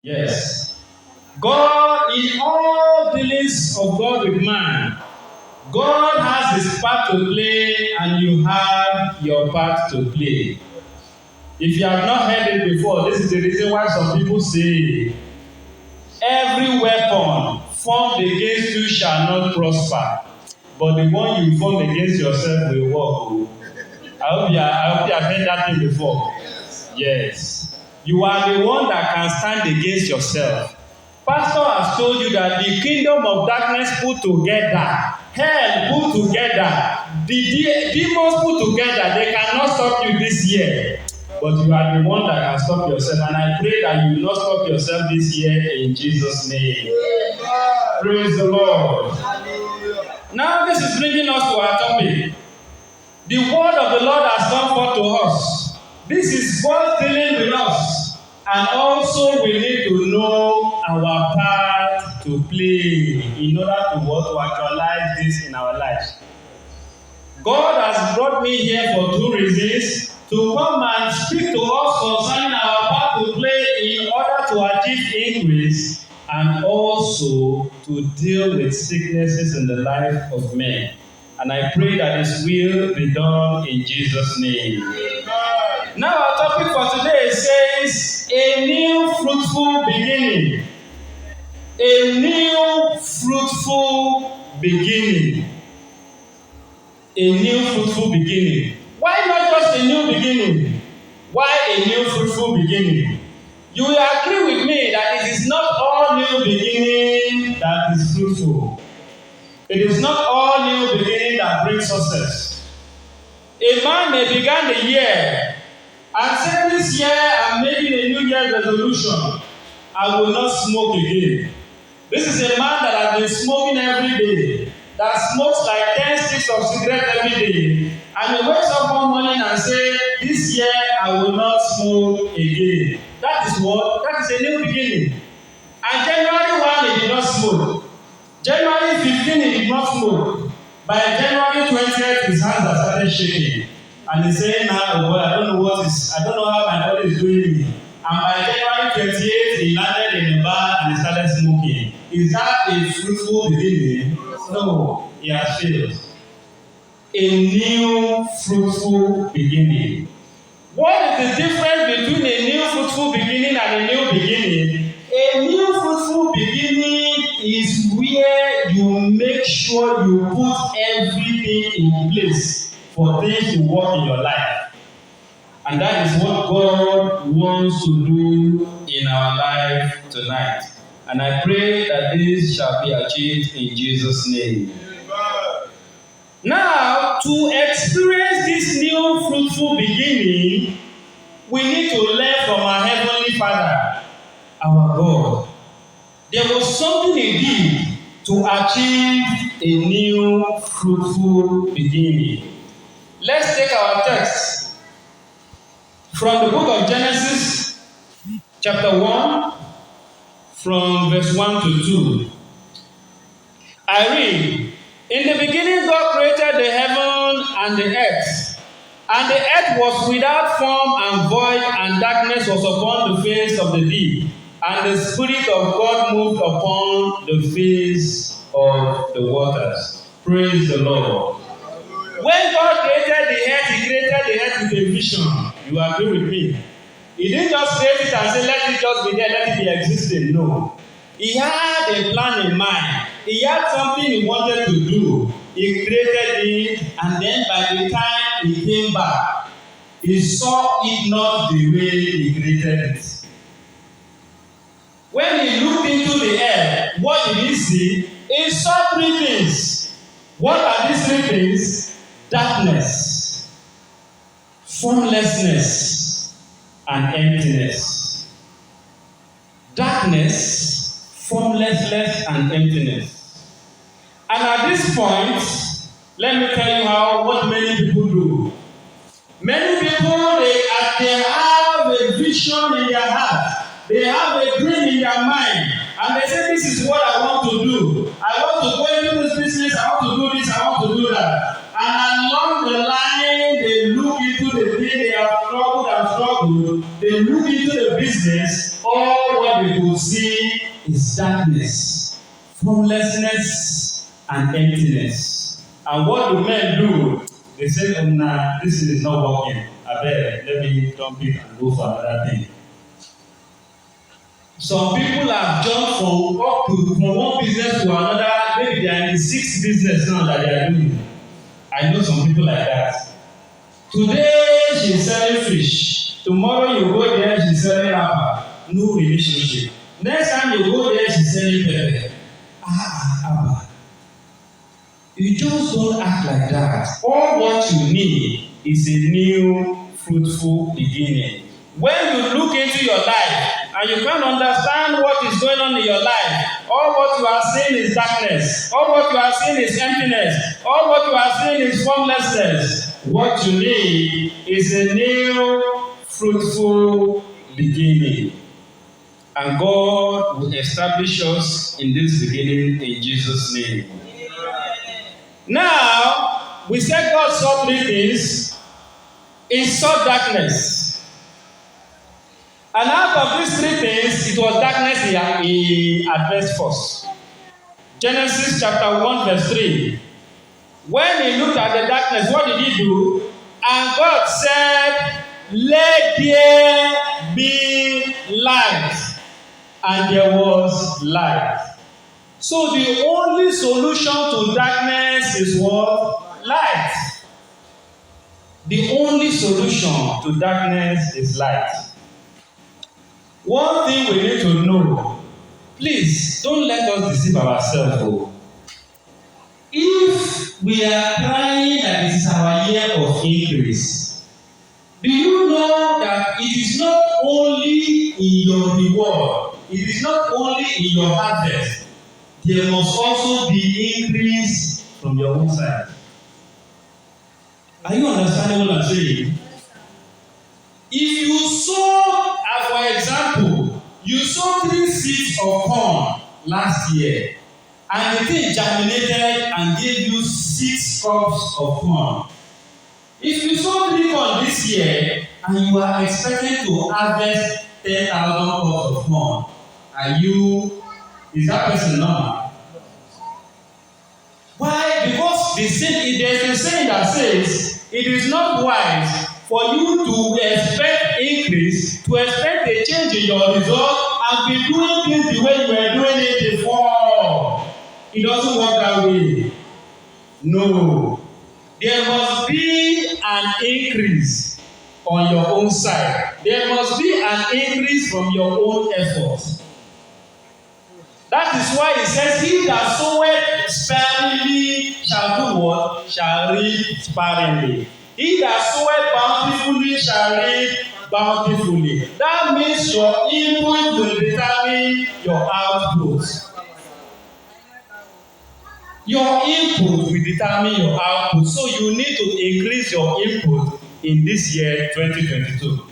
Yes. God, in all dealings of God with man, God has his part to play and you have your part to play. If you have not heard it before, this is the reason why some people say, every weapon formed against you shall not prosper, but the one you form against yourself will work. I hope you have heard that thing before. Yes. You are the one that can stand against yourself. Pastor has told you that the kingdom of darkness put together, hell put together, the demons put together, they cannot stop you this year. But you are the one that can stop yourself. And I pray that you will not stop yourself this year in Jesus' name. Praise the Lord. Now this is bringing us to our topic. The word of the Lord has come forth to us. This is God dealing with us. And also we need to know our part to play in order to actualize this in our lives. God has brought me here for two reasons. To come and speak to us concerning our part to play in order to achieve increase, and also to deal with sicknesses in the life of men. And I pray that His will be done in Jesus' name. Now our topic for today says, a new fruitful beginning. A new fruitful beginning. A new fruitful beginning. Why not just a new beginning? Why a new fruitful beginning? You will agree with me that it is not all new beginning that is fruitful. It is not all new beginning that brings success. A man may begin the year and say, this year I'm making a New Year's resolution. I will not smoke again. This is a man that has been smoking every day, that smokes like 10 sticks of cigarette every day, and he wakes up one morning and say, this year I will not smoke again. That is what? That is a new beginning. And January 1, he did not smoke. January 15, he did not smoke. By January 20th, his hands are started shaking. And he's saying, now, oh boy, I don't know how my body is doing me. And by January 28th, he landed in a bar and he started smoking. Is that a fruitful beginning? No, he has failed. A new fruitful beginning. What is the difference between a new fruitful beginning and a new beginning? A new fruitful beginning is where you make sure you put everything in place for things to work in your life. And that is what God wants to do in our life tonight. And I pray that this shall be achieved in Jesus' name. Now, to experience this new fruitful beginning, we need to learn from our Heavenly Father, our God. There was something He did to achieve a new fruitful beginning. Let's take our text from the book of Genesis, chapter 1, from verse 1 to 2. I read, in the beginning God created the heaven and the earth. And the earth was without form and void, and darkness was upon the face of the deep. And the Spirit of God moved upon the face of the waters. Praise the Lord. When God created the earth, He created the earth with a vision. You agree with me? He didn't just create it and say, let it just be there, let it be existing. No. He had a plan in mind. He had something He wanted to do. He created it, and then by the time He came back, He saw it not the way He created it. When He looked into the air, what did He see? He saw three things. What are these three things? Darkness, formlessness, and emptiness. Darkness, formlessness, and emptiness. And at this point, let me tell you what many people do. Many people, they have a vision in their heart. They have a dream in their mind. And they say, this is what I want to do. I want to go into this business. I want to do this. I want to do that. And along the line, they look into the thing they have struggled and struggled. They look into the business. All what they could see is darkness, formlessness, and emptiness. And what do men do? They say, oh, nah, this is not working. Abeg, let me dump it and go for another thing. Some people have jumped from one business to another. Maybe they are in the 6th business now that they are doing. I know some people like that. Today she's selling fish. Tomorrow you go there, she's selling apple. No relationship. Next time you go there, she's selling pepper. Abba. You just don't act like that. All what you need is a new, fruitful beginning. When you look into your life and you can't understand what is going on in your life, all what you are seeing is darkness. All what you are seeing is emptiness. All what you are seeing is formlessness. What you need is a new, fruitful beginning. And God will establish us in this beginning in Jesus' name. Now, we said God saw 3 things. He saw darkness. And out of these 3 things, it was darkness he addressed first. Genesis chapter 1 verse 3. When he looked at the darkness, what did he do? And God said, let there be light. And there was light. So the only solution to darkness is what? Light. The only solution to darkness is light. One thing we need to know, please don't let us deceive ourselves. If we are crying that this is our year of increase, do you know that it is not only in your reward, it is not only in your harvest, there must also be increase from your own side. Are you understanding what I'm saying? If you sow, for example, you sowed 3 seeds of corn last year, and the thing germinated and gave you 6 crops of corn. If you sow 3 corn this year, and you are expecting to harvest 10,000 crops of corn, is that person normal? Why? Because there's a saying that says, it is not wise for you to expect increase, to expect a change in your result, and be doing things the way you were doing it before. It doesn't work that way. No. There must be an increase on your own side. There must be an increase from your own efforts. That is why it says, he that soweth sparingly shall do what? Shall reap sparingly. He that soweth bountifully shall reap bountifully. That means your input will determine your output. Your input will determine your output. So you need to increase your input in this year 2022.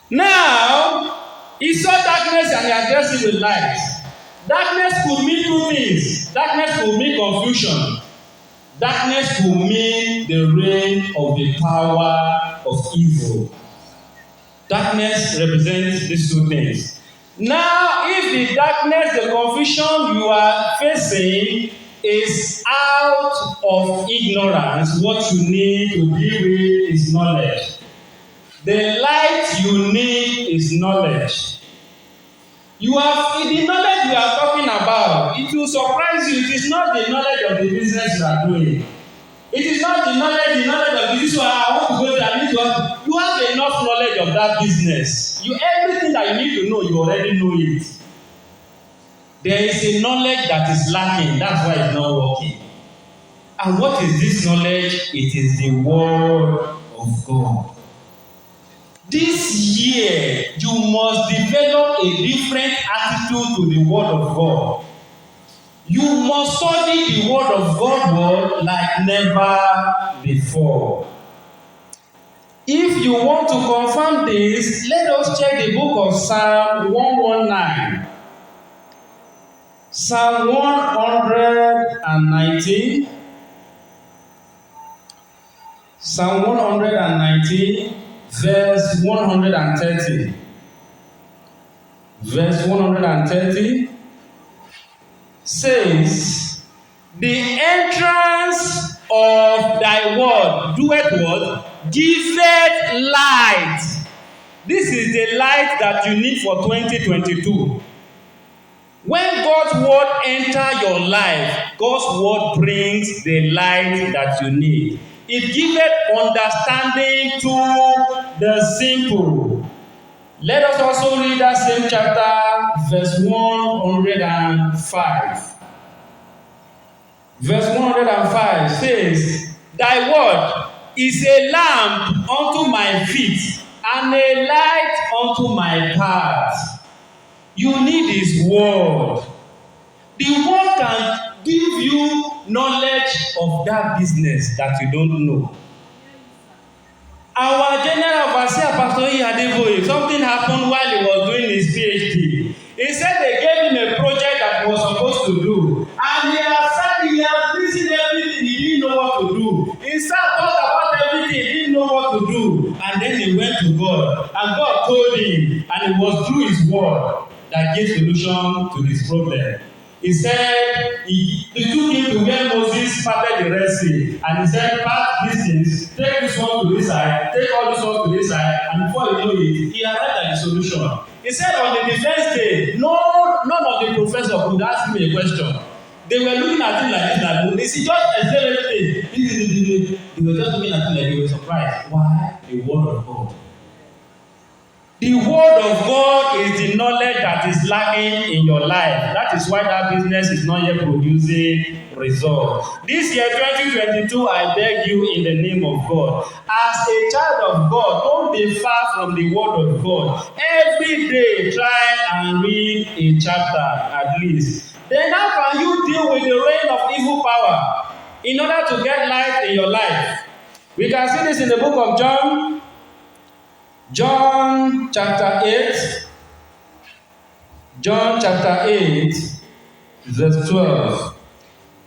Now, he saw darkness and he addressed it with light. Darkness could mean 2 things. Darkness could mean confusion. Darkness could mean the reign of the power of evil. Darkness represents these 2 things. Now, if the darkness, the confusion you are facing is out of ignorance, what you need to deal with is knowledge. The light you need is knowledge. The knowledge we are talking about, it will surprise you. It is not the knowledge of the business you are doing. It is not the knowledge of this one. I want to go there. I need to have. You have enough knowledge of that business. Everything that you need to know, you already know it. There is a knowledge that is lacking. That's why it's not working. And what is this knowledge? It is the word of God. This year, you must develop a different attitude to the word of God. You must study the word of God like never before. If you want to confirm this, let us check the book of Psalm 119. Psalm 119. Psalm 119, verse 130. verse 130 says, the entrance of thy word doeth what? Giveth light. This is the light that you need for 2022. When God's word enter your life, God's word brings the light that you need. It giveth understanding to the simple. Let us also read that same chapter, verse 105. Verse 105 says, thy word is a lamp unto my feet and a light unto my path. You need his word. The word can give you knowledge of that business that you don't know. Our general overseer, Pastor Adeboye, something happened while he was doing his PhD. He said they gave him a project that he was supposed to do. And he has listened everything, he didn't know what to do. He sat thought about everything, he didn't know what to do. And then he went to God. And God told him, and it was through his word that gave solution to his problem. He said, he took him to where Moses parted the Red Sea. And he said, pack these things, take this one to this side, take all this one to this side, and before you know it, he arrived at the solution. He said on the defense day, none of the professors could ask him a question. They were looking at him like this, like this. He just explained everything. They were just looking at him like they were surprised. Why? The word of God. The word of God is the knowledge that is lacking in your life. That is why that business is not yet producing results. This year 2022, I beg you in the name of God, as a child of God, don't be far from the word of God. Every day, try and read a chapter at least. Then how can you deal with the reign of evil power in order to get light in your life? We can see this in the book of John. John chapter 8, verse 12.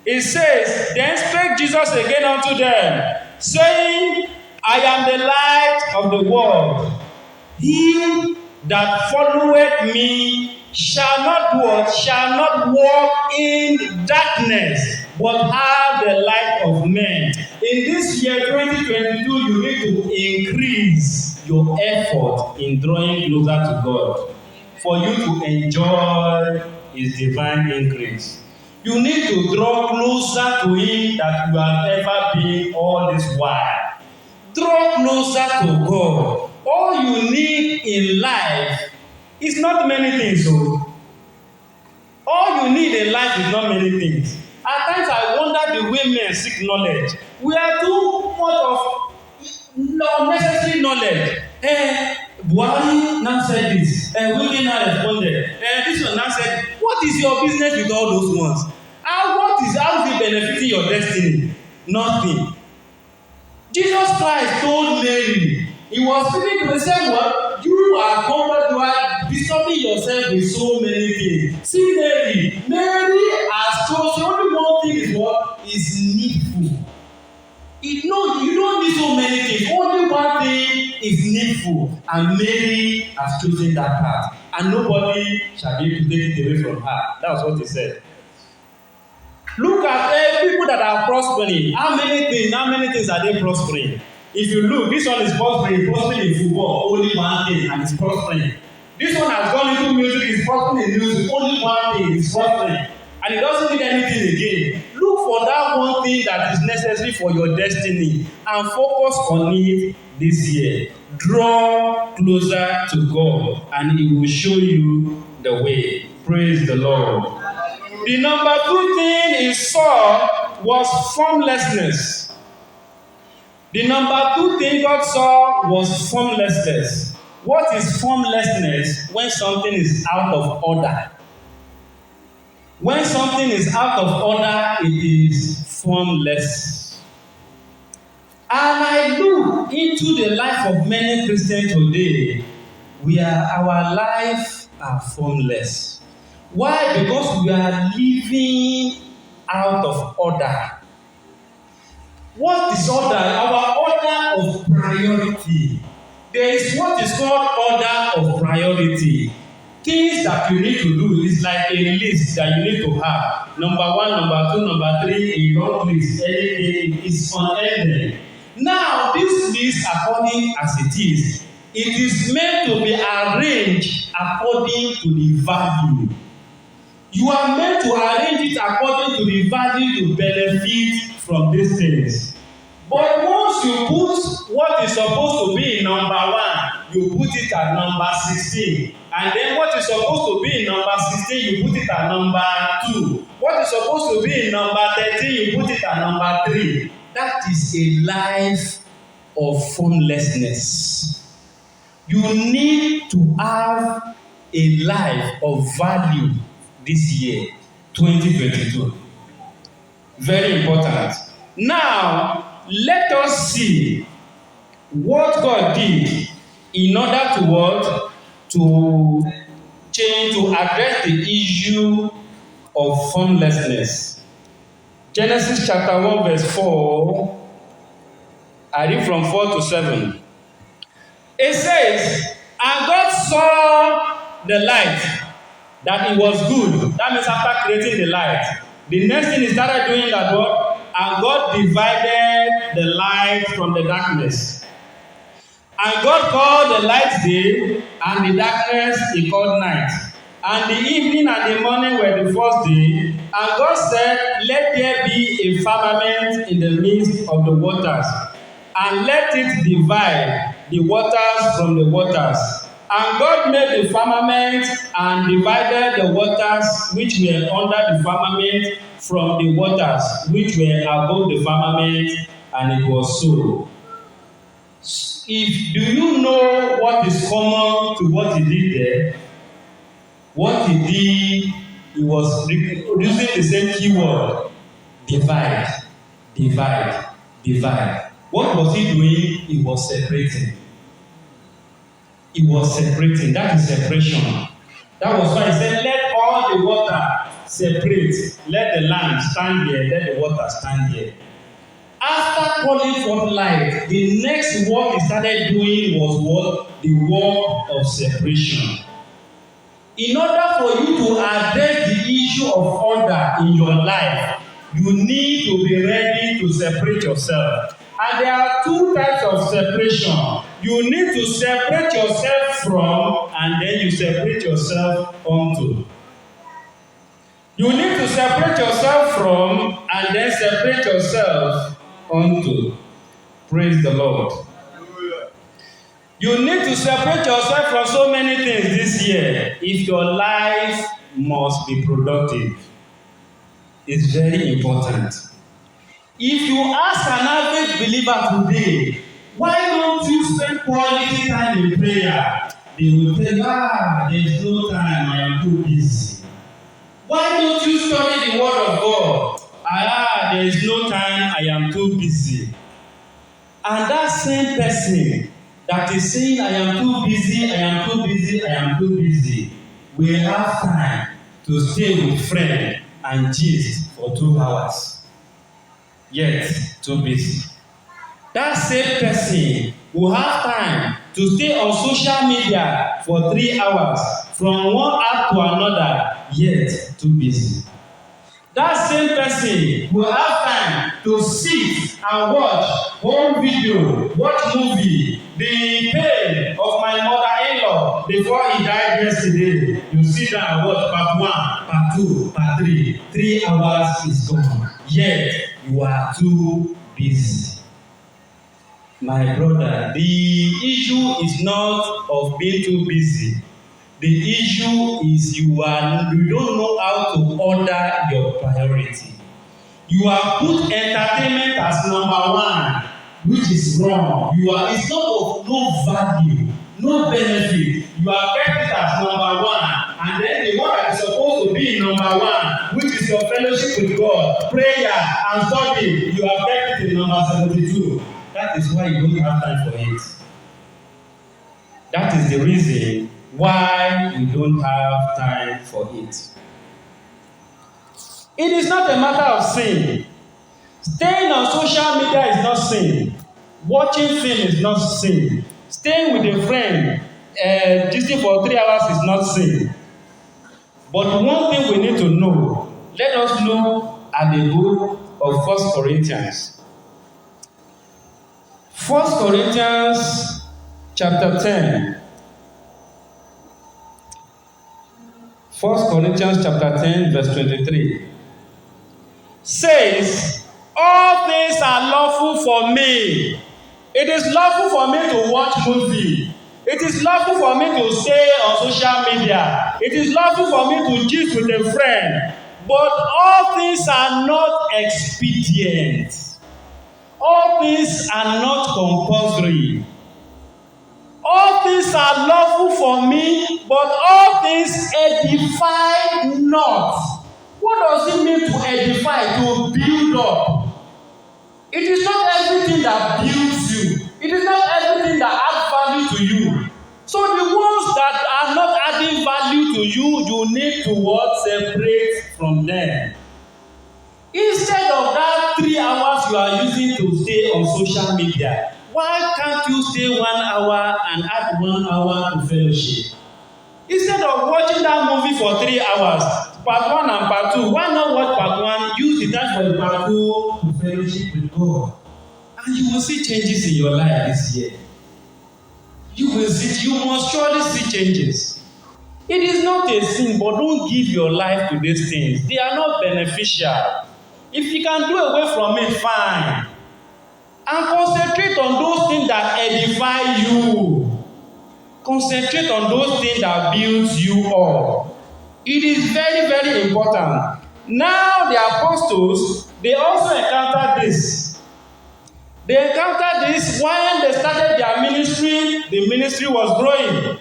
It says, then spake Jesus again unto them, saying, I am the light of the world. He that followeth me shall not walk in darkness, but have the light of men. In this year 2022, you need to increase your effort in drawing closer to God for you to enjoy his divine increase. You need to draw closer to him that you have ever been all this while. Draw closer to God. All you need in life is not many things. So all you need in life is not many things. At times I wonder the way men seek knowledge. We are too much of unnecessary knowledge. Buhari now said this. Wiki now responded. This one now said, what is your business with all those ones? How is it benefiting your destiny? Nothing. Jesus Christ told Mary, he was speaking to the same word, you are disturbing yourself with so many things. See Mary has chosen only one thing is what is needful. You don't need so many things. Only one thing is needful. And Mary has chosen that path. And nobody shall be able to take it away from her. That's what he said. Look at people that are prospering. How many things are they prospering? If you look, this one is prospering in football, only one thing, and it's prospering. This one has gone into music, it's prospering in music, only one thing, it's prospering. And it doesn't need anything again. Look for that one thing that is necessary for your destiny and focus on it this year. Draw closer to God and he will show you the way. Praise the Lord. The number 2 thing he saw was formlessness. The number 2 thing God saw was formlessness. What is formlessness? When something is out of order. When something is out of order, it is formless. And I look into the life of many Christians today, our lives are formless. Why? Because we are living out of order. What is order? Our order of priority. There is what is called order of priority. things that you need to do is like a list that you need to have. Number 1, number 2, number 3, a long list. Anything is unending. Now, this list, according as it is meant to be arranged according to the value. You are meant to arrange it according to the value you benefit from these things. But once you put what is supposed to be in number 1, you put it at number 16. And then what is supposed to be in number 16, you put it at number 2. What is supposed to be in number 13, you put it at number 3. That is a life of formlessness. You need to have a life of value this year, 2022. Very important. Now, let us see what God did in order to what? To change, to address the issue of formlessness. Genesis chapter 1 verse 4, I read from 4 to 7. It says, and God saw the light, that it was good. That means after creating the light. The next thing he started doing that what? And God divided the light from the darkness. And God called the light day, and the darkness he called night. And the evening and the morning were the first day. And God said, let there be a firmament in the midst of the waters, and let it divide the waters from the waters. And God made the firmament and divided the waters which were under the firmament from the waters which were above the firmament, and it was so. Do you know what is common to what he did there? What he did, he was using the same keyword, divide, divide, divide. What was he doing? He was separating. He was separating. That is separation. That was why he said, let all the water separate. Let the land stand here. Let the water stand here. After calling for light, the next work he started doing was what? The work of separation. In order for you to address the issue of order in your life, you need to be ready to separate yourself. And there are two types of separation. You need to separate yourself from, and then you separate yourself unto. You need to separate yourself from, and then separate yourself unto. Praise the Lord. You need to separate yourself from so many things this year if your life must be productive. It's very important. If you ask an average believer today, why don't you spend quality time in prayer? They will tell you, there's no time, I am too busy. Why don't you study the word of God? There is no time, I am too busy. And that same person that is saying, I am too busy, I am too busy, I am too busy, will have time to stay with friends and gist for 2 hours. Yet, too busy. That same person will have time to stay on social media for 3 hours from one app to another, yet too busy. That same person will have time to sit and watch home video, watch movie, the pain of my mother-in-law before he died yesterday. You sit down and watch part 1, part 2, part 3. 3 hours is gone. Yet you are too busy. My brother, the issue is not of being too busy. The issue is you don't know how to order your priority. You have put entertainment as number 1, which is wrong. It's not of no value, no benefit. You have kept it as number 1, and then the one that is supposed to be number 1, which is your fellowship with God, prayer and study, you have kept it in number 72. That is why you don't have time for it. That is the reason why you don't have time for it. It is not a matter of sin. Staying on social media is not sin. Watching film is not sin. Staying with a friend gisting for 3 hours is not sin. But one thing we need to know, let us look at the book of 1 Corinthians. 1 Corinthians chapter 10. 1 Corinthians chapter 10 verse 23 says, all things are lawful for me. It is lawful for me to watch movie. It is lawful for me to stay on social media. It is lawful for me to gist with a friend. But all things are not expedient. All things are not compulsory. All things are lawful for me, but all things edify not. What does it mean to edify? To build up. It is not everything that builds you. It is not everything that adds value to you. So the ones that are not adding value to you, you need to what? Separate from them. Instead of that 3 hours you are using to stay on social media, why can't you stay 1 hour and add 1 hour to fellowship? Instead of watching that movie for 3 hours, part 1 and part 2, why not watch part 1, use the time for the part 2 to fellowship with God? And you will see changes in your life this year. You must surely see changes. It is not a sin, but don't give your life to these things. They are not beneficial. If you can do away from it, fine. And concentrate on those things that edify you. Concentrate on those things that build you up. It is very, very important. Now the apostles, they also encountered this. They encountered this when they started their ministry. The ministry was growing.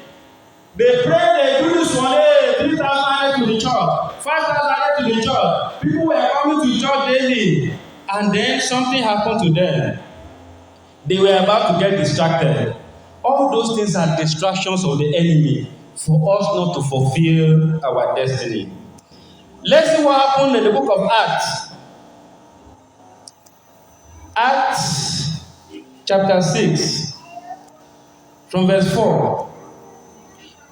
They prayed, they do this one day, 3,000 to the church, 5,000 to the church. People were coming to church daily. And then something happened to them. They were about to get distracted. All those things are distractions of the enemy for us not to fulfill our destiny. Let's see what happened in the book of Acts. Acts chapter 6 from verse 4.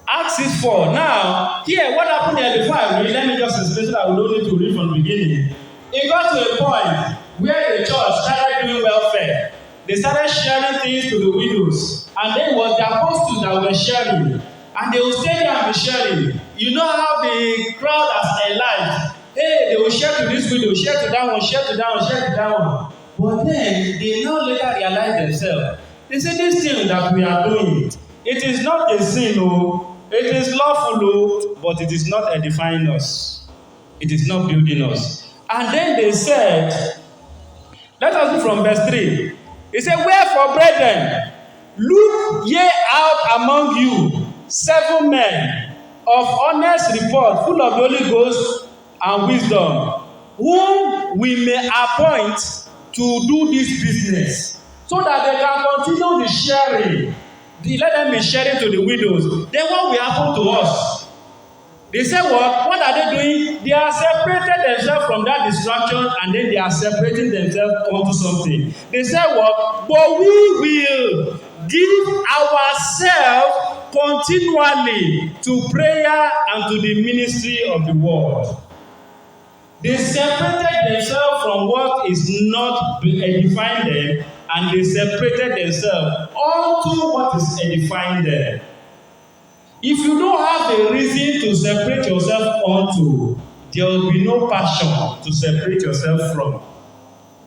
Acts 6:4. Now, here, what happened there before I read, let me just explain so that we don't need to read from the beginning. It got to a point where the church started doing welfare. They started sharing things to the widows. And then it was the apostles that were sharing. And they will stay there and be sharing. You know how the crowd has alive. Hey, they will share to this widow, share to that one, share to that one, share to that one. But then, they now later realize themselves. They say, this thing that we are doing, it is not a sin, oh. It is lawful, oh, but it is not edifying us. It is not building us. And then they said, let us read from verse 3. He said, wherefore, brethren, look ye out among you 7 men of honest report, full of the Holy Ghost and wisdom, whom we may appoint to do this business, so that they can continue the sharing. Let them be sharing to the widows. Then what will happen to us? They say what? What are they doing? They are separated themselves from that distraction, and then they are separating themselves onto something. They say what? But we will give ourselves continually to prayer and to the ministry of the word. They separated themselves from what is not edifying them, and they separated themselves onto what is edifying them. If you don't have a reason to separate yourself onto, there will be no passion to separate yourself from.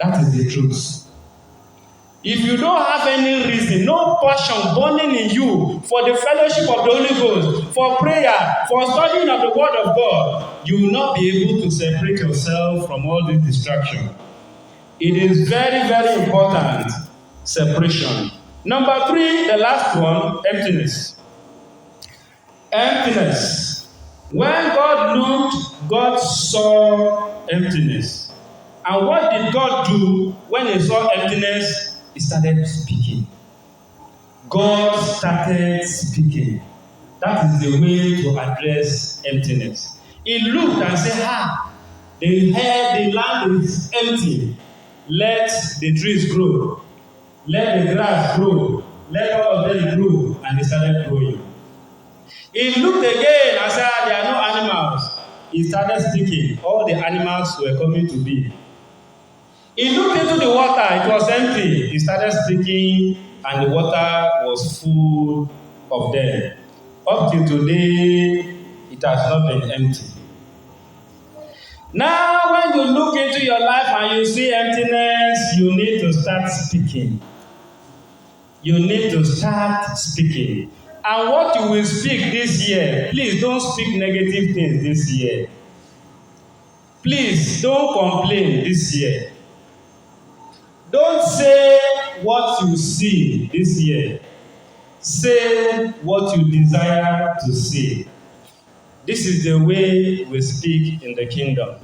That is the truth. If you don't have any reason, no passion burning in you for the fellowship of the Holy Ghost, for prayer, for studying of the Word of God, you will not be able to separate yourself from all this distraction. It is very, very important, separation. Number 3, the last one, emptiness. Emptiness. When God looked, God saw emptiness. And what did God do when he saw emptiness? He started speaking. God started speaking. That is the way to address emptiness. He looked and said, the land is empty. Let the trees grow. Let the grass grow. Let all of them grow. And they started growing. He looked again and said, there are no animals. He started speaking. All the animals were coming to be. He looked into the water. It was empty. He started speaking, and the water was full of them. Up till today, it has not been empty. Now, when you look into your life and you see emptiness, you need to start speaking. You need to start speaking. And what you will speak this year, please don't speak negative things this year. Please don't complain this year. Don't say what you see this year. Say what you desire to say. This is the way we speak in the kingdom.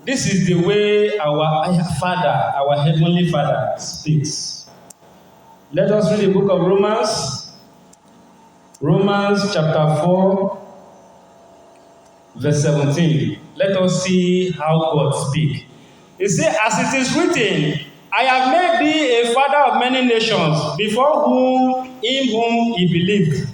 This is the way our Father, our Heavenly Father speaks. Let us read the book of Romans. Romans chapter 4, verse 17. Let us see how God speaks. He says, as it is written, I have made thee a father of many nations, before whom he believed.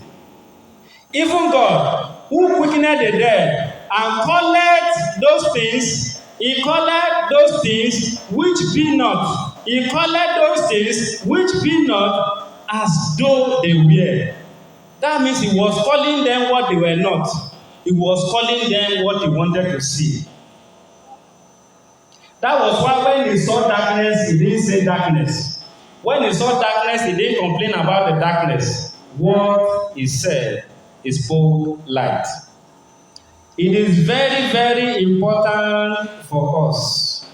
Even God, who quickened the dead, and calleth those things, he calleth those things which be not. He calleth those things which be not as though they were. That means he was calling them what they were not. He was calling them what he wanted to see. That was why when he saw darkness, he didn't say darkness. When he saw darkness, he didn't complain about the darkness. What he said, he spoke light. It is very, very important for us.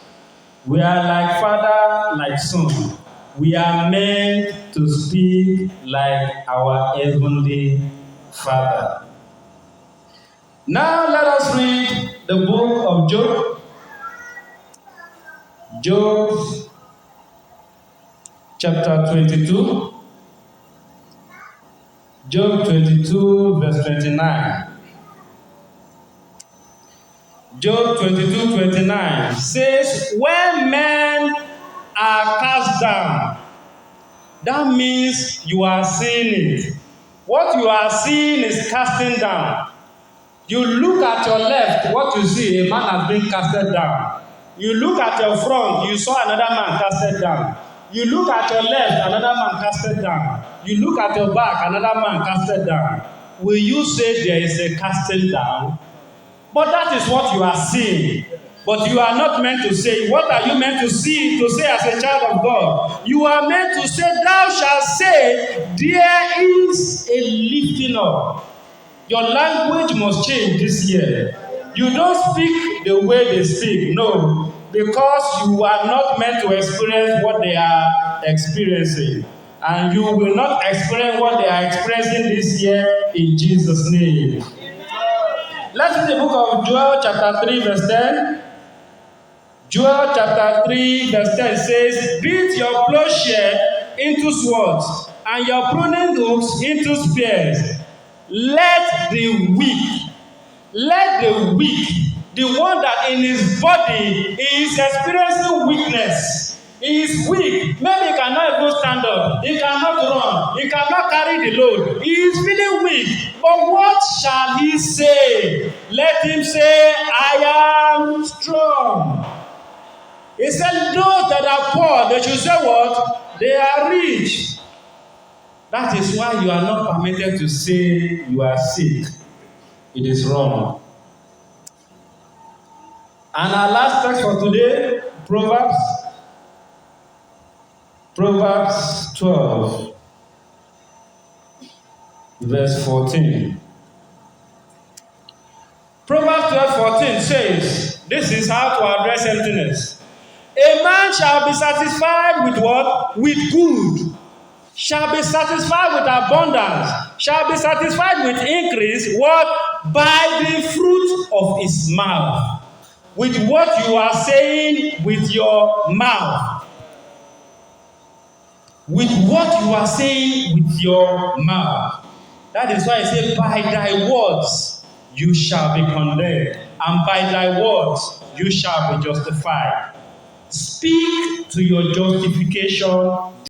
We are like father, like son. We are meant to speak like our heavenly Father. Now let us read the book of Job. Job chapter 22. Job 22 verse 29. Job 22:29 says, when men are cast down, that means you are seeing it. What you are seeing is casting down. You look at your left, what you see, a man has been casted down. You look at your front, you saw another man casted down. You look at your left, another man casted down. You look at your back, another man casted down. Will you say there is a casting down? But that is what you are seeing. But you are not meant to say. What are you meant to see, to say as a child of God? You are meant to say, thou shalt say, there is a lifting up. Your language must change this year. You don't speak the way they speak. No. Because you are not meant to experience what they are experiencing. And you will not experience what they are experiencing this year in Jesus' name. Let's read the book of Joel chapter 3 verse 10. Joel chapter 3 verse 10 says, beat your plowshare into swords, and your pruning hooks into spears. Let the weak, the one that in his body is experiencing weakness. He is weak. Maybe he cannot even stand up. He cannot run. He cannot carry the load. He is feeling weak. But what shall he say? Let him say, I am strong. He said, those that are poor, they should say what? They are rich. That is why you are not permitted to say you are sick. It is wrong. And our last text for today, Proverbs 12, verse 14. Proverbs 12:14 says, this is how to address emptiness. A man shall be satisfied with what? With good. Shall be satisfied with abundance. Shall be satisfied with increase. What? By the fruit of his mouth. With what you are saying with your mouth. With what you are saying with your mouth. That is why I say, by thy words you shall be condemned, and by thy words you shall be justified. Speak to your justification